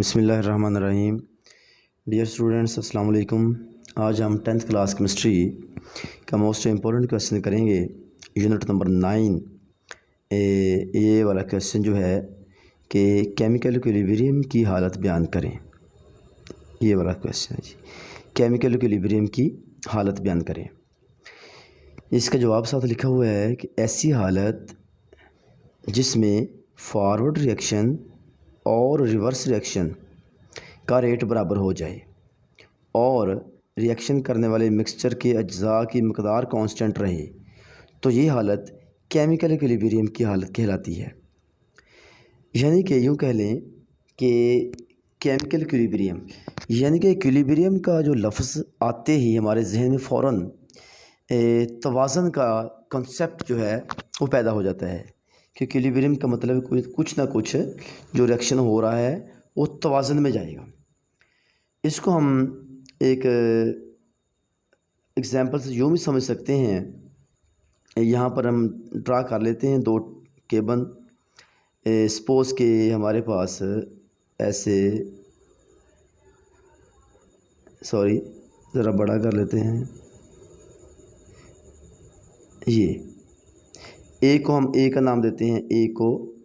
बिस्मिल्लाहिर्रहमानिर्रहीम। Dear students, अस्सलाम वालेकुम। आज हम 10th क्लास केमिस्ट्री का मोस्ट इम्पोर्टेंट क्वेश्चन करेंगे। यूनिट नंबर 9 ये वाला क्वेश्चन जो है कि केमिकल इक्विलिब्रियम की हालत बयान करें। ये वाला क्वेश्चन है जी, केमिकल इक्विलिब्रियम की हालत बयान करें। इसका जवाब साथ लिखा हुआ है कि ऐसी हालत जिसमें फॉरवर्ड रिएक्शन और रिवर्स रिएक्शन का रेट बराबर हो जाए और रिएक्शन करने वाले मिक्सचर के अज्जा की मकदार कांस्टेंट रहे, तो ये हालत केमिकल इक्विलिब्रियम की हालत कहलाती है। यानी कि यूँ कह लें कि केमिकल इक्विलिब्रियम यानी कि इक्विलिब्रियम का जो लफ्ज़ आते ही हमारे जहन में फ़ौरन तवाज़न का कॉन्सेप्ट जो है वो पैदा हो जाता है कि इक्विलिब्रियम का मतलब कुछ ना कुछ जो रिएक्शन हो रहा है वो तवाज़न में जाएगा। इसको हम एक एग्ज़ाम्पल से यूँ भी समझ सकते हैं। यहाँ पर हम ड्रा कर लेते हैं दो केबन। सपोज़ के हमारे पास ऐसे, सॉरी ज़रा बड़ा कर लेते हैं। ये ए को हम ए का नाम देते हैं, ए को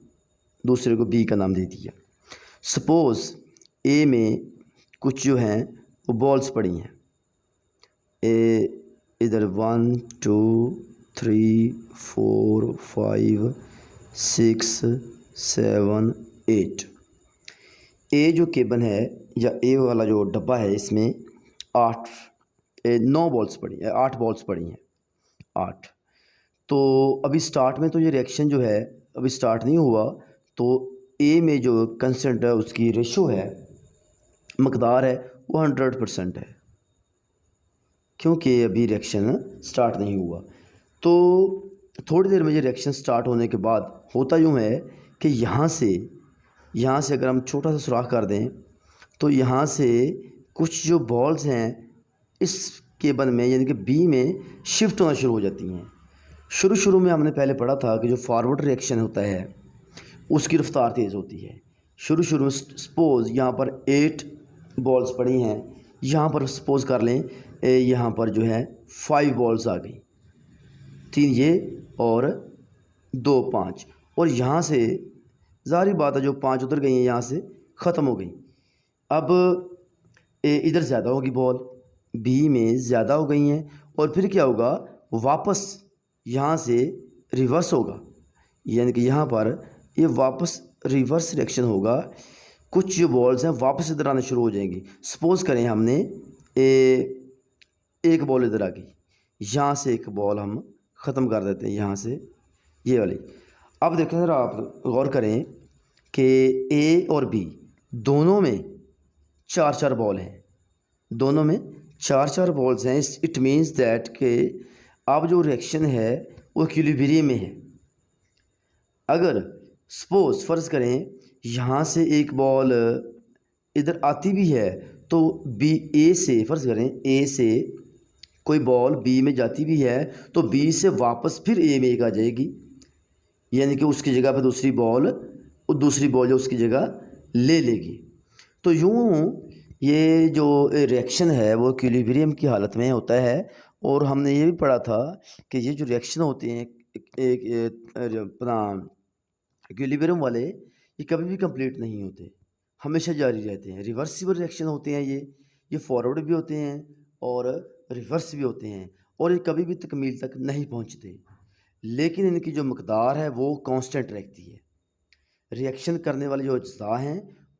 दूसरे को बी का नाम दे दिया। सपोज़ ए में कुछ जो हैं वो बॉल्स पड़ी हैं। इधर 1 2 3 4 5 6 7 8। ए जो केबन है या ए वाला जो डब्बा है, इसमें 9 बॉल्स पड़ी हैं, 8 बॉल्स पड़ी हैं, 8। तो अभी स्टार्ट में तो ये रिएक्शन जो है अभी स्टार्ट नहीं हुआ, तो ए में जो कंस्टेंट है उसकी रेशो है, मकदार है, वो 100% है, क्योंकि अभी रिएक्शन स्टार्ट नहीं हुआ। तो थोड़ी देर में ये रिएक्शन स्टार्ट होने के बाद होता यूँ है कि यहाँ से अगर हम छोटा सा सुराख कर दें तो यहाँ से कुछ जो बॉल्स हैं इस केबन में यानी कि बी में शिफ्ट होना शुरू हो जाती हैं। शुरू में हमने पहले पढ़ा था कि जो फॉरवर्ड रिएक्शन होता है उसकी रफ्तार तेज़ होती है। शुरू में सपोज़ यहाँ पर 8 बॉल्स पड़ी हैं, यहाँ पर सपोज़ कर लें यहाँ पर जो है 5 बॉल्स आ गई, 3 ये और 2 5, और यहाँ से ज़ाहिर बात है जो 5 उधर गई हैं यहाँ से ख़त्म हो गई। अब इधर ज़्यादा होगी बॉल, बी में ज़्यादा हो गई हैं, और फिर क्या होगा, वापस यहाँ से रिवर्स होगा, यानी कि यहाँ पर ये वापस रिवर्स रिएक्शन होगा। कुछ जो बॉल्स हैं वापस इधर आना शुरू हो जाएंगी। सपोज़ करें हमने एक बॉल इधर आ गई, यहाँ से एक बॉल हम ख़त्म कर देते हैं, यहाँ से ये वाली। अब देखें ज़रा, आप गौर करें कि ए और बी दोनों में 4-4 बॉल हैं, दोनों में 4-4 बॉल्स हैं। इट मीन्स दैट कि अब जो रिएक्शन है वो इक्विलिब्रियम में है। अगर सपोज़ फ़र्ज़ करें यहाँ से एक बॉल इधर आती भी है तो बी ए से फ़र्ज़ करें ए से कोई बॉल बी में जाती भी है तो बी से वापस फिर ए में एक आ जाएगी, यानी कि उसकी जगह पर दूसरी बॉल जो उसकी जगह ले लेगी। तो यूँ ये जो रिएक्शन है वो इक्विलिब्रियम की हालत में होता है। और हमने ये भी पढ़ा था कि ये जो रिएक्शन होते हैं एक अपना इक्विलिब्रियम वाले, ये कभी भी कंप्लीट नहीं होते, हमेशा जारी रहते हैं। रिवर्सिबल रिएक्शन होते हैं ये फॉरवर्ड भी होते हैं और रिवर्स भी होते हैं, और ये कभी भी तकमील तक नहीं पहुंचते, लेकिन इनकी जो मकदार है वो कांस्टेंट रहती है। रिएक्शन करने वाले जो अज्जा हैं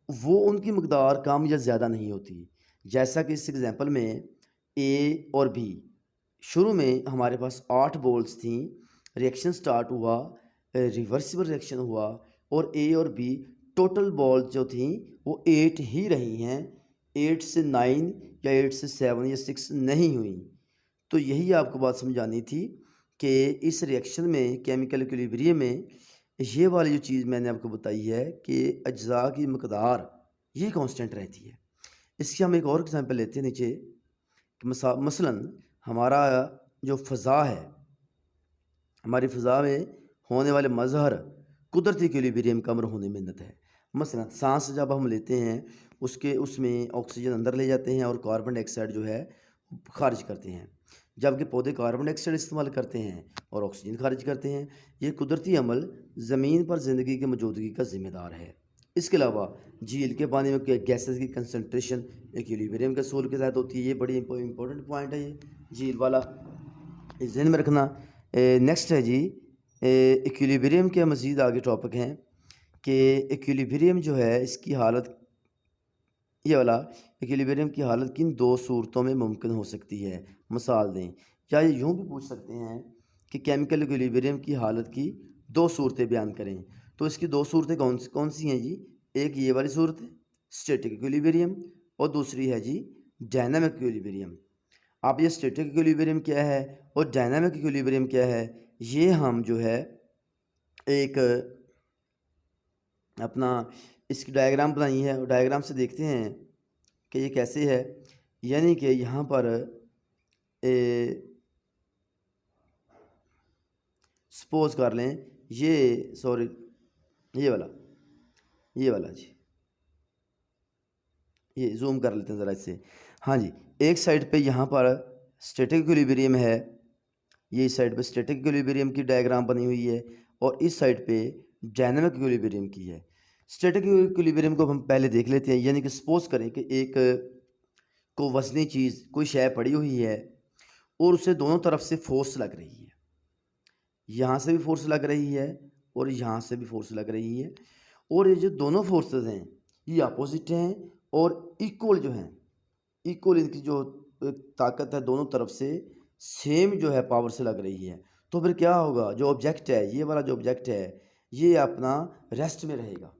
वो उनकी मकदार कम या ज़्यादा नहीं होती। जैसा कि इस एग्ज़ाम्पल में ए और बी, शुरू में हमारे पास 8 बॉल्स थी, रिएक्शन स्टार्ट हुआ, रिवर्सिबल रिएक्शन हुआ, और ए और बी टोटल बॉल्स जो थी वो 8 ही रही हैं, 8 से 9 या 8 से 7 या 6 नहीं हुई। तो यही आपको बात समझानी थी कि इस रिएक्शन में केमिकल इक्विलिब्रियम में ये वाली जो चीज़ मैंने आपको बताई है कि अज्जा की मकदार ये कांस्टेंट रहती है। इसकी हम एक और एग्जांपल लेते हैं नीचे कि मसलन हमारा जो फ़ज़ा है, हमारी फ़ज़ा में होने वाले मज़हर कुदरती इक्विलिब्रियम का अमर होने मिन्नत है। मसलन सांस जब हम लेते हैं उसमें ऑक्सीजन अंदर ले जाते हैं और कार्बन डाइऑक्साइड जो है खारिज करते हैं, जबकि पौधे कार्बन डाइऑक्साइड इस्तेमाल करते हैं और ऑक्सीजन खारिज करते हैं। ये कुदरती अमल ज़मीन पर ज़िंदगी की मौजूदगी का ज़िम्मेदार है। इसके अलावा झील के पानी में गैसेस की कंसनट्रेशन इक्विलिब्रियम के असूल के तहत होती है। ये बड़ी इंपॉर्टेंट पॉइंट है, ये झील वाला इस ध्यान में रखना। नेक्स्ट है जी, इक्विलिब्रियम के मज़ीद आगे टॉपिक हैं कि इक्विलिब्रियम जो है इसकी हालत, ये वाला इक्विलिब्रियम की हालत किन दो सूरतों में मुमकिन हो सकती है, मिसाल दें। या ये यूँ भी पूछ सकते हैं कि केमिकल इक्विलिब्रियम की हालत की दो सूरतें बयान करें। तो इसकी दो सूरतें कौन सी हैं जी? एक ये वाली सूरत है स्टैटिक इक्विलिब्रियम और दूसरी है जी डायनामिक इक्विलिब्रियम। अब ये स्टैटिक इक्विलिब्रियम क्या है और डायनामिक इक्विलिब्रियम क्या है, ये हम जो है एक अपना इसकी डायग्राम बनाई है और डायग्राम से देखते हैं कि ये कैसे है। यानी कि यहाँ पर सपोज कर लें ये सॉरी ये वाला जी, ये जूम कर लेते हैं ज़रा इससे। हाँ जी, एक साइड पे यहाँ पर स्टैटिक इक्विलिब्रियम है, ये इस साइड पे स्टैटिक इक्विलिब्रियम की डायग्राम बनी हुई है और इस साइड पे डायनामिक इक्विलिब्रियम की है। स्टैटिक इक्विलिब्रियम को हम पहले देख लेते हैं। यानी कि सपोज करें कि एक को वज़नी चीज़ कोई शय पड़ी हुई है और उसे दोनों तरफ से फोर्स लग रही है, यहाँ से भी फोर्स लग रही है और यहाँ से भी फोर्स लग रही है, और ये जो दोनों फोर्सेस हैं ये अपोजिट हैं और इक्वल जो हैं, इक्वल इनकी जो ताकत है दोनों तरफ से सेम जो है पावर से लग रही है। तो फिर क्या होगा, जो ऑब्जेक्ट है, ये वाला जो ऑब्जेक्ट है ये अपना रेस्ट में रहेगा।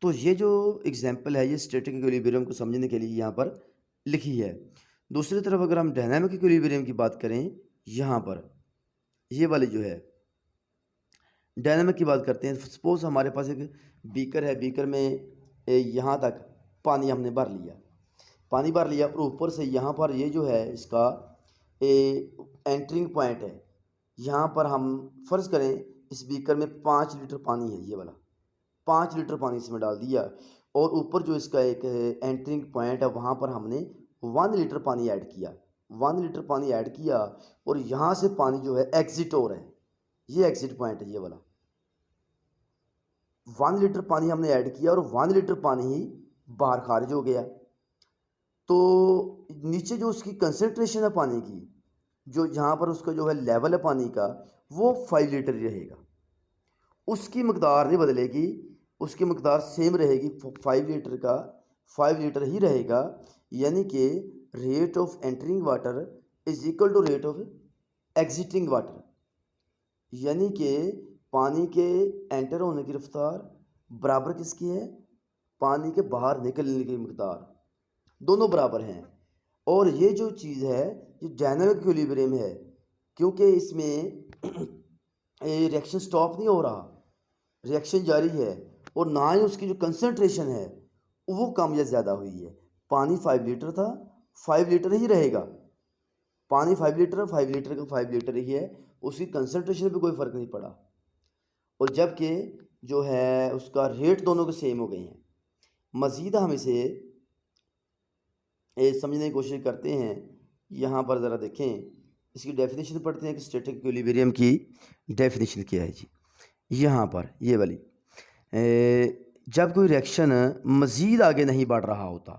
तो ये जो एग्जांपल है ये स्टैटिक इक्विलिब्रियम को समझने के लिए यहाँ पर लिखी है। दूसरी तरफ अगर हम डायनामिक इक्विलिब्रियम की बात करें, यहाँ पर ये वाली जो है डायनामिक की बात करते हैं। सपोज हमारे पास एक बीकर है, बीकर में यहाँ तक पानी हमने भर लिया और ऊपर से यहाँ पर ये जो है इसका एंटरिंग पॉइंट है। यहाँ पर हम फ़र्ज़ करें इस बीकर में 5 लीटर पानी है, ये वाला 5 लीटर पानी इसमें डाल दिया और ऊपर जो इसका एक एंटरिंग पॉइंट है वहाँ पर हमने 1 लीटर पानी ऐड किया, 1 लीटर पानी ऐड किया और यहाँ से पानी जो है एग्ज़िट हो रहा है, ये एग्ज़िट पॉइंट है ये वाला। 1 लीटर पानी हमने ऐड किया और 1 लीटर पानी ही बाहर खारिज हो गया। तो नीचे जो उसकी कंसनट्रेशन है पानी की, जो यहाँ पर उसका जो है लेवल है पानी का, वो 5 लीटर ही रहेगा, उसकी मकदार नहीं बदलेगी, उसकी मकदार सेम रहेगी, 5 लीटर का 5 लीटर ही रहेगा। यानी कि rate of entering water is equal to rate of exiting water. यानी कि पानी के एंटर होने की रफ्तार बराबर किसकी है, पानी के बाहर निकलने की मकदार, दोनों बराबर हैं। और ये जो चीज़ है ये डायनामिक इक्विलिब्रियम है, क्योंकि इसमें रिएक्शन स्टॉप नहीं हो रहा, रिएक्शन जारी है और ना ही उसकी जो कंसनट्रेशन है वो कम या ज़्यादा हुई है। पानी 5 लीटर था, 5 लीटर ही रहेगा, पानी 5 लीटर 5 लीटर का 5 लीटर ही है, उसकी कंसनट्रेशन पे कोई फ़र्क नहीं पड़ा। और जबकि जो है उसका रेट दोनों के सेम हो गए हैं। मज़ीद हम इसे समझने की कोशिश करते हैं। यहाँ पर ज़रा देखें, इसकी डेफिनेशन पढ़ते हैं कि स्टैटिक इक्विलिब्रियम की डेफिनेशन क्या है जी। यहाँ पर ये वाली, जब कोई रिएक्शन मज़ीद आगे नहीं बढ़ रहा होता,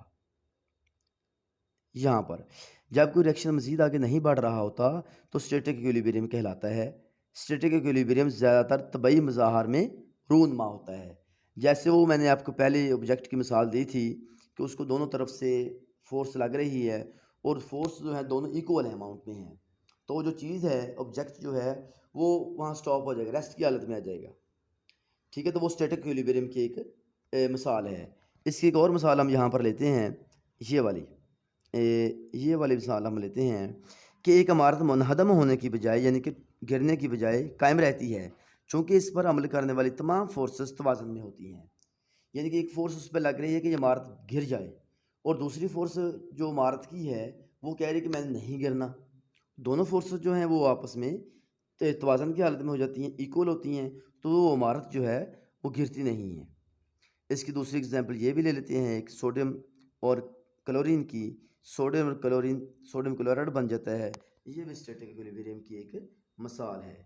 यहाँ पर जब कोई रिएक्शन मज़ीद आगे नहीं बढ़ रहा होता तो स्टैटिक इक्विलिब्रियम कहलाता है। स्टैटिक इक्विलिब्रियम ज़्यादातर तबई मज़ाहर में रूनमा होता है। जैसे वो मैंने आपको पहले ऑब्जेक्ट की मिसाल दी थी कि उसको दोनों तरफ से फोर्स लग रही है और फोर्स जो है दोनों इक्वल है अमाउंट में हैं, तो जो चीज़ है ऑब्जेक्ट जो है वो वहाँ स्टॉप हो जाएगा, रेस्ट की हालत में आ जाएगा। ठीक है, तो वो स्टैटिक इक्विलिब्रियम की एक मिसाल है। इसकी एक और मिसाल हम यहाँ पर लेते हैं, ये वाली मिसाल हम लेते हैं कि एक इमारत मुनहदम होने की बजाय यानी कि गिरने की बजाय कायम रहती है, चूँकि इस पर अमल करने वाली तमाम फोर्सेस तवाज़ुन में होती हैं। यानी कि एक फ़ोर्स उस पर लग रही है कि ये इमारत गिर जाए और दूसरी फ़ोर्स जो इमारत की है वो कह रही है कि मैंने नहीं गिरना। दोनों फोर्सेस जो हैं वो आपस में तवाज़ुन की हालत में हो जाती हैं, इक्वल होती हैं, तो वो इमारत जो है वो गिरती नहीं है। इसकी दूसरी एग्जांपल ये भी ले लेते हैं, एक सोडियम और क्लोरीन की, सोडियम और क्लोरीन, सोडियम क्लोराइड बन जाता है। ये भी स्टैटिक इक्विलिब्रियम की एक मिसाल है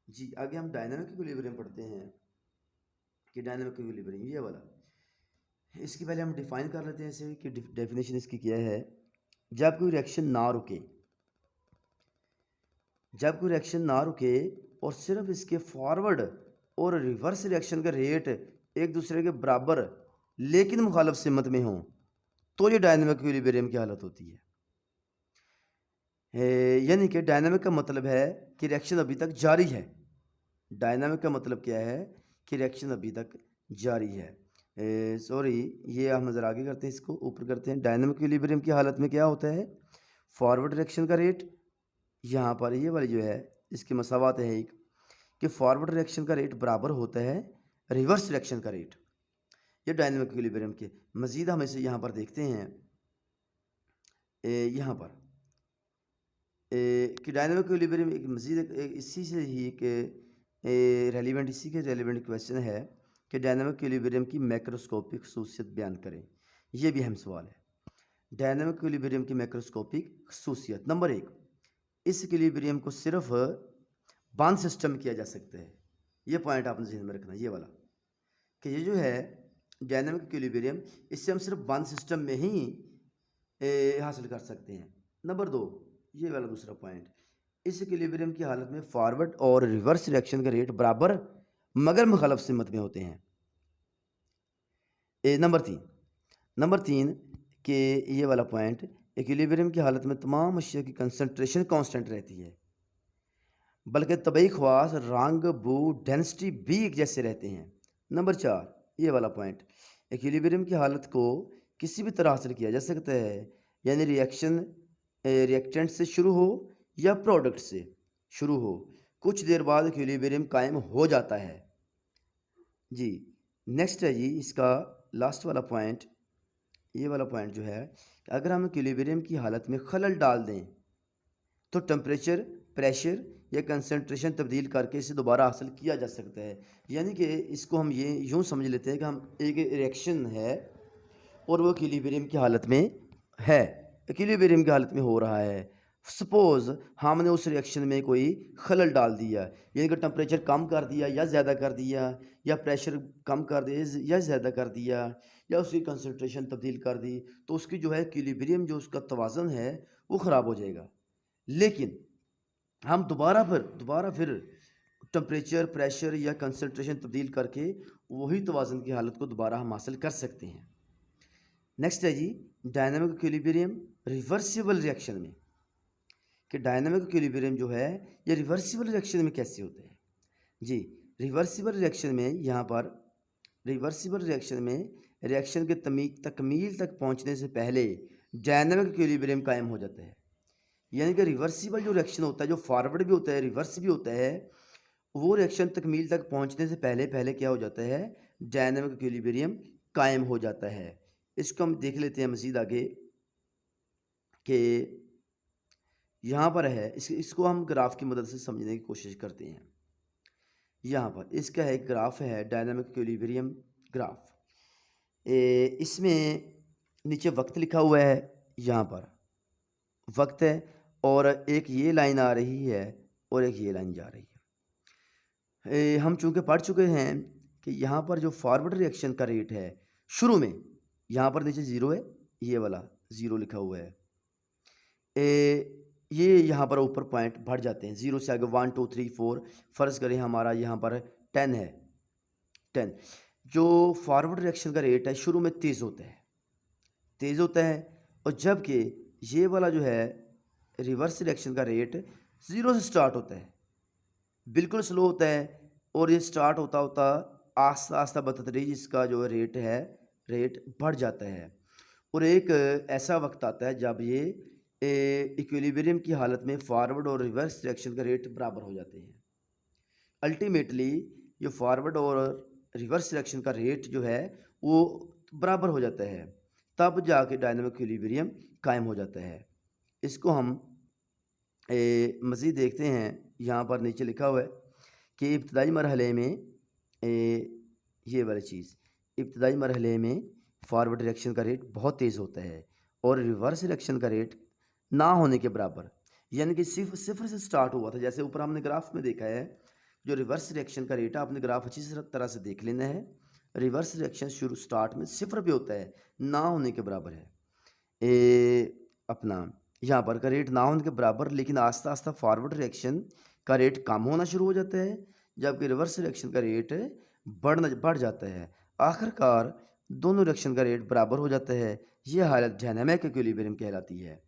जी। आगे हम डायनामिक इक्विलिब्रियम पढ़ते हैं कि डायनामिक इक्विलिब्रियम ये वाला, इसकी पहले हम डिफाइन कर लेते हैं इसे कि डेफिनेशन इसकी क्या है। जब कोई रिएक्शन ना रुके, जब कोई रिएक्शन ना रुके और सिर्फ इसके फॉरवर्ड और रिवर्स रिएक्शन का रेट एक दूसरे के बराबर लेकिन मुखालिफ सिमत में हों, तो ये डायनामिक इक्विलिब्रियम की हालत होती है। यानी कि डायनामिक का मतलब है कि रिएक्शन अभी तक जारी है। डायनामिक का मतलब क्या है कि रिएक्शन अभी तक जारी है। सॉरी, ये हम नज़र आगे करते हैं, इसको ऊपर करते हैं। डायनामिक इक्विलिब्रियम की हालत में क्या होता है, फॉरवर्ड रिएक्शन का रेट, यहाँ पर ये वाली जो है इसकी मसावत है एक, कि फॉरवर्ड रिएक्शन का रेट बराबर होता है रिवर्स रिएक्शन का रेट। ये डायनामिक इक्विलिब्रियम के मज़ीद हम इसे यहाँ पर देखते हैं, यहाँ पर कि डायनामिक इक्विलिब्रियम एक मज़ीद इसी से ही कि रेलिवेंट, इसी के रेलिवेंट क्वेश्चन है कि डायनामिक इक्विलिब्रियम की मैक्रोस्कोपिक खसूसियत बयान करें। ये भी अहम सवाल है। डायनामिक इक्विलिब्रियम की मैक्रोस्कोपिक खसूसियत नंबर 1, इस इक्विलिब्रियम को सिर्फ बंद सिस्टम में किया जा सकता है। ये पॉइंट आपने ध्यान में रखना, ये वाला, कि ये जो है डायनामिक इक्विलिब्रियम, इससे हम सिर्फ बंद सिस्टम में ही हासिल कर सकते हैं। नंबर 2, ये वाला दूसरा पॉइंट, इस इक्विलिब्रियम की हालत में फॉरवर्ड और रिवर्स रिएक्शन का रेट बराबर मगर मुखालिफ सिमत में होते हैं। नंबर 3 कि ये वाला पॉइंट, इक्विलिब्रियम की हालत में तमाम अशिया की कंसंट्रेशन कांस्टेंट रहती है, बल्कि तबई ख़वास, रंग, बू, डेंसिटी भी एक जैसे रहते हैं। नंबर 4, ये वाला पॉइंट, इक्विलिब्रियम की हालत को किसी भी तरह हासिल किया जा सकता है, यानी रिएक्शन रिएक्टेंट से शुरू हो या प्रोडक्ट से शुरू हो, कुछ देर बाद इक्विलिब्रियम कायम हो जाता है जी। नेक्स्ट है जी इसका लास्ट वाला पॉइंट, ये वाला पॉइंट जो है, अगर हम इक्विलिब्रियम की हालत में खलल डाल दें तो टेम्परेचर, प्रेशर या कंसंट्रेशन तब्दील करके इसे दोबारा हासिल किया जा सकता है। यानी कि इसको हम ये यूँ समझ लेते हैं कि हम एक रिएक्शन है और वो इक्विलिब्रियम की हालत में है, इक्विलिब्रियम की हालत में हो रहा है। सपोज़ हमने उस रिएक्शन में कोई खलल डाल दिया, यानी कि टेम्परेचर कम कर दिया या ज़्यादा कर दिया, या प्रेशर कम कर दिया या ज़्यादा कर दिया, या उसकी कंसंट्रेशन तब्दील कर दी, तो उसकी जो है इक्विलिब्रियम, जो उसका तवाज़न है वो ख़राब हो जाएगा। लेकिन हम दोबारा फिर टेम्परेचर, प्रेशर या कंसंट्रेशन तब्दील करके वही तवाज़न की हालत को दोबारा हम हासिल कर सकते हैं। नेक्स्ट है जी डायनामिक इक्विलिब्रियम रिवर्सिबल रिएक्शन में, कि डायनामिक इक्विलिब्रियम जो है ये रिवर्सिबल रिएक्शन में कैसे होते हैं जी। रिवर्सिबल रिएक्शन में, यहाँ पर रिवर्सिबल रिएक्शन में रिएक्शन के तकमील तक पहुँचने से पहले डायनामिक इक्विलिब्रियम कायम हो जाता है। यानी कि रिवर्सिबल जो रिएक्शन होता है, जो फॉरवर्ड भी होता है, रिवर्स भी होता है, वो रिएक्शन तकमील तक पहुँचने से पहले पहले क्या हो जाता है, डायनामिक इक्विलिब्रियम कायम हो जाता है। इसको हम देख लेते हैं मज़ीद आगे कि यहाँ पर है, इसको हम ग्राफ की मदद से समझने की कोशिश करते हैं। यहाँ पर इसका एक ग्राफ है, डायनामिक इक्विलिब्रियम ग्राफ। इसमें नीचे वक्त लिखा हुआ है, यहाँ पर वक्त है, और एक ये लाइन आ रही है और एक ये लाइन जा रही है। हम चूँकि पढ़ चुके हैं कि यहाँ पर जो फॉरवर्ड रिएक्शन का रेट है शुरू में, यहाँ पर नीचे ज़ीरो है, ये वाला ज़ीरो लिखा हुआ है। ये यहाँ पर ऊपर पॉइंट बढ़ जाते हैं, ज़ीरो से आगे 1 2 3 4, फ़र्ज़ करें हमारा यहाँ पर 10 है, 10। जो फॉरवर्ड रिएक्शन का रेट है शुरू में तेज़ होता है, और जबकि ये वाला जो है रिवर्स रिएक्शन का रेट ज़ीरो से स्टार्ट होता है, बिल्कुल स्लो होता है, और ये स्टार्ट होता होता आस्ता आस्ता बतदरीज इसका जो रेट है, रेट बढ़ जाता है, और एक ऐसा वक्त आता है जब ये इक्विलिब्रियम की हालत में फॉरवर्ड और रिवर्स रिएक्शन का रेट बराबर हो जाते हैं। अल्टीमेटली ये फॉरवर्ड और रिवर्स रिएक्शन का रेट जो है वो बराबर हो जाता है, तब जाके डायनामिक इक्विलिब्रियम कायम हो जाता है। इसको हम मज़ीद देखते हैं, यहाँ पर नीचे लिखा हुआ है कि इब्तदाई मरहले में ये वाली चीज़, इब्तदाई मरहले में फॉरवर्ड रिएक्शन का रेट बहुत तेज़ होता है और रिवर्स रिएक्शन का रेट ना होने के बराबर, यानी कि सिफर से स्टार्ट हुआ था। जैसे ऊपर हमने ग्राफ में देखा है, जो रिवर्स रिएक्शन का रेट है, आपने ग्राफ अच्छी तरह से देख लेना है। रिवर्स रिएक्शन शुरू स्टार्ट में सिफर पे होता है, ना होने के बराबर है अपना यहाँ पर का रेट ना होने के बराबर, लेकिन आस्ता आस्ता फॉरवर्ड रिएक्शन का रेट कम होना शुरू हो जाता है, जबकि रिवर्स रिएक्शन का रेट बढ़ जाता है। आखिरकार दोनों रिएक्शन का रेट बराबर हो जाता है। ये हालत डायनामिक इक्विलिब्रियम कहलाती है।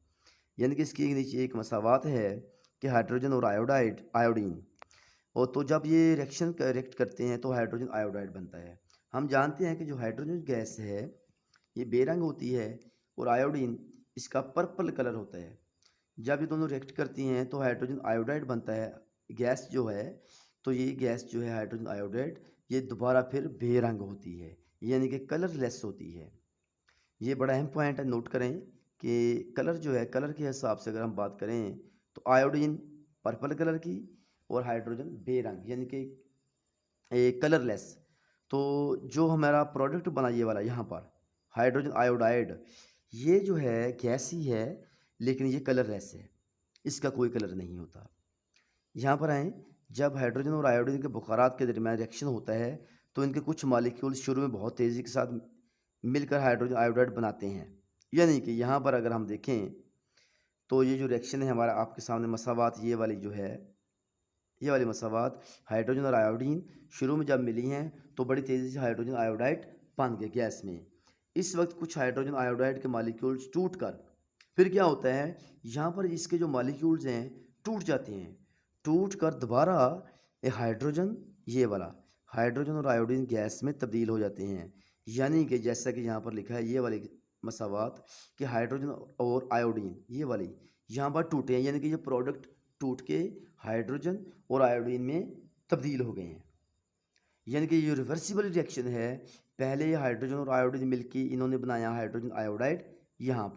यानी कि इसके नीचे एक मसावात है कि हाइड्रोजन और आयोडीन, और तो जब ये रिएक्शन रिएक्ट करते हैं तो हाइड्रोजन आयोडाइड बनता है। हम जानते हैं कि जो हाइड्रोजन गैस है ये बेरंग होती है और आयोडीन इसका पर्पल कलर होता है। जब ये दोनों रिएक्ट करती हैं तो हाइड्रोजन आयोडाइड बनता है गैस जो है। तो ये गैस जो है हाइड्रोजन आयोडाइड, ये दोबारा फिर बेरंग होती है, यानी कि कलरलेस होती है। ये बड़ा अहम पॉइंट है, नोट करें कि कलर जो है, कलर के हिसाब से अगर हम बात करें तो आयोडीन पर्पल कलर की और हाइड्रोजन बेरंग, यानी कि कलरलेस। तो जो हमारा प्रोडक्ट बना ये वाला यहाँ पर हाइड्रोजन आयोडाइड, ये जो है गैस ही है लेकिन ये कलरलेस है, इसका कोई कलर नहीं होता। यहाँ पर आएँ, जब हाइड्रोजन और आयोडीन के बुखारात के दरमियान रिएक्शन होता है तो इनके कुछ मॉलिक्यूल्स शुरू में बहुत तेज़ी के साथ मिलकर हाइड्रोजन आयोडाइड बनाते हैं। यानी कि यहाँ पर अगर हम देखें तो ये जो रिएक्शन है हमारा आपके सामने मसावात, ये वाली जो है, ये वाली मसावात हाइड्रोजन और आयोडीन शुरू में जब मिली हैं तो बड़ी तेज़ी से हाइड्रोजन आयोडाइड बन गए गैस में। इस वक्त कुछ हाइड्रोजन आयोडाइड के मॉलिक्यूल्स टूट कर फिर क्या होता है, यहाँ पर इसके जो मॉलिक्यूल्स हैं टूट जाते हैं, टूट कर दोबारा हाइड्रोजन, ये वाला हाइड्रोजन और आयोडीन गैस में तब्दील हो जाते हैं। यानी कि जैसा कि यहाँ पर लिखा है ये वाली मसावात कि हाइड्रोजन और आयोडीन ये वाली यहाँ पर टूटे हैं, यानी कि ये प्रोडक्ट टूट के हाइड्रोजन और आयोडीन में तब्दील हो गए हैं। यानी कि ये रिवर्सिबल रिएक्शन है। पहले हाइड्रोजन और आयोडीन मिलके इन्होंने बनाया हाइड्रोजन आयोडाइड, यहाँ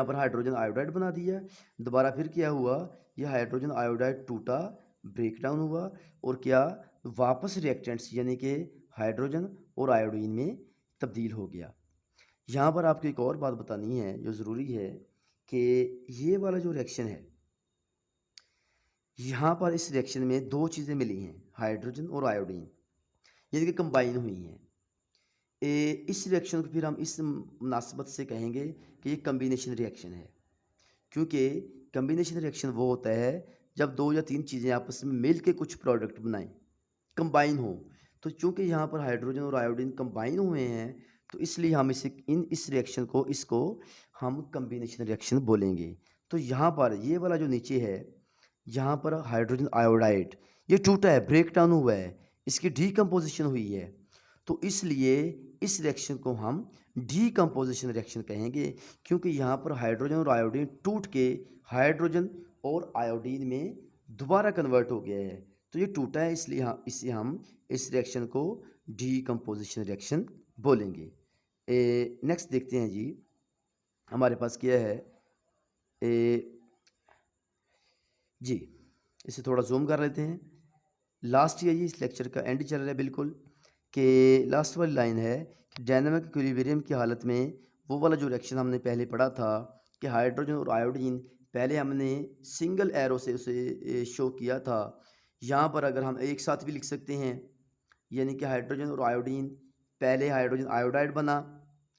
पर हाइड्रोजन आयोडाइड बना दिया। दोबारा फिर क्या हुआ, ये हाइड्रोजन आयोडाइड टूटा, ब्रेक डाउन हुआ और क्या वापस रिएक्टेंट्स यानी कि हाइड्रोजन और आयोडीन में तब्दील हो गया। यहाँ पर आपको एक और बात बतानी है जो ज़रूरी है कि ये वाला जो रिएक्शन है, यहाँ पर इस रिएक्शन में दो चीज़ें मिली हैं, हाइड्रोजन और आयोडीन, यानी कि कंबाइन हुई हैं। इस रिएक्शन को फिर हम इस मुनासबत से कहेंगे कि ये कम्बिनेशन रिएक्शन है, क्योंकि कम्बिनेशन रिएक्शन वो होता है जब दो या तीन चीज़ें आपस में मिल के कुछ प्रोडक्ट बनाएं, कंबाइन हो। तो चूँकि यहाँ पर हाइड्रोजन और आयोडीन कंबाइन हुए हैं तो इसलिए हम इस रिएक्शन को हम कम्बिनेशन रिएक्शन बोलेंगे। तो यहाँ पर ये वाला जो नीचे है, यहाँ पर हाइड्रोजन आयोडाइड ये टूटा है, ब्रेक डाउन हुआ है, इसकी डीकम्पोजिशन हुई है, तो इसलिए इस रिएक्शन को हम डीकम्पोजिशन रिएक्शन कहेंगे, क्योंकि यहाँ पर हाइड्रोजन और आयोडीन टूट के हाइड्रोजन और आयोडीन में दोबारा कन्वर्ट हो गया है। तो ये टूटा है, इसलिए इसे हम इस रिएक्शन को डीकम्पोजिशन रिएक्शन बोलेंगे। नेक्स्ट देखते हैं जी, हमारे पास क्या है जी, इसे थोड़ा जूम कर लेते हैं। लास्ट है जी, इस लेक्चर का एंड चल रहा है बिल्कुल, कि लास्ट वाली लाइन है कि डायनामिक इक्विलिब्रियम की हालत में वो वाला जो रिएक्शन हमने पहले पढ़ा था कि हाइड्रोजन और आयोडीन, पहले हमने सिंगल एरो से उसे शो किया था। यहाँ पर अगर हम एक साथ भी लिख सकते हैं, यानी कि हाइड्रोजन और आयोडीन, पहले हाइड्रोजन आयोडाइड बना,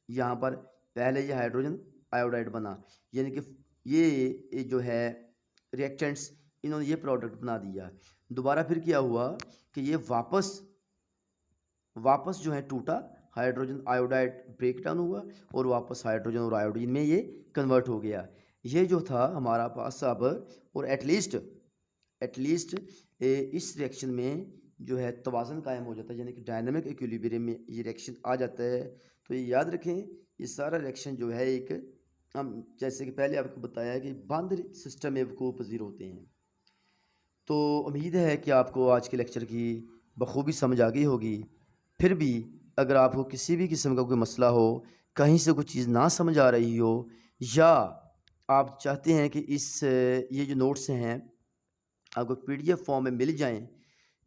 यहाँ पर पहले ये हाइड्रोजन आयोडाइड बना, यानी कि ये जो है रिएक्टेंट्स इन्होंने ये प्रोडक्ट बना दिया। दोबारा फिर क्या हुआ कि ये वापस जो है टूटा, हाइड्रोजन आयोडाइड ब्रेक डाउन हुआ और वापस हाइड्रोजन और आयोडीन में ये कन्वर्ट हो गया। ये जो था हमारा पास अब, और एटलीस्ट इस रिएक्शन में जो है तवाज़ुन कायम हो जाता है, यानी कि डायनामिक इक्विलिब्रियम में ये रिएक्शन आ जाता है। तो ये याद रखें, ये सारा रिएक्शन जो है एक, हम जैसे कि पहले आपको बताया है कि बंद सिस्टम में वक़ूअ पज़ीर होते हैं। तो उम्मीद है कि आपको आज के लेक्चर की बखूबी समझ आ गई होगी। फिर भी अगर आपको किसी भी किस्म का कोई मसला हो, कहीं से कोई चीज़ ना समझ आ रही हो, या आप चाहते हैं कि ये जो नोट्स हैं आपको PDF फॉर्म में मिल जाएं,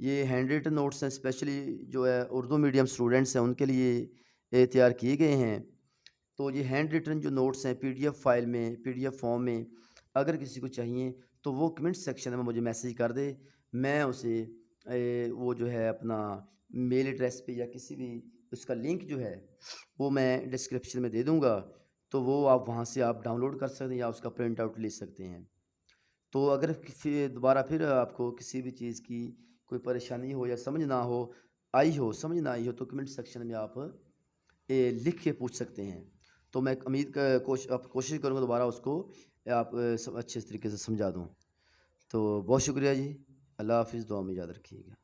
ये हैंड रिटन नोट्स हैं, स्पेशली जो है उर्दू मीडियम स्टूडेंट्स हैं उनके लिए तैयार किए गए हैं। तो ये हैंड रिटन जो नोट्स हैं पीडीएफ फाइल में, पीडीएफ फॉर्म में अगर किसी को चाहिए तो वो कमेंट सेक्शन में मुझे मैसेज कर दे। मैं उसे वो जो है अपना मेल एड्रेस पे या किसी भी उसका लिंक जो है वो मैं डिस्क्रिप्शन में दे दूँगा। तो वो आप वहाँ से आप डाउनलोड कर सकते हैं या उसका प्रिंट आउट ले सकते हैं। तो अगर फिर दोबारा फिर आपको किसी भी चीज़ की कोई परेशानी हो या समझ ना हो आई हो समझ ना आई हो तो कमेंट सेक्शन में आप लिख के पूछ सकते हैं। तो मैं उम्मीद कोशिश करूँगा दोबारा उसको आप सब अच्छे तरीके से समझा दूँ। तो बहुत शुक्रिया जी। अल्लाह हाफ़िज़, दुआ में याद रखिएगा।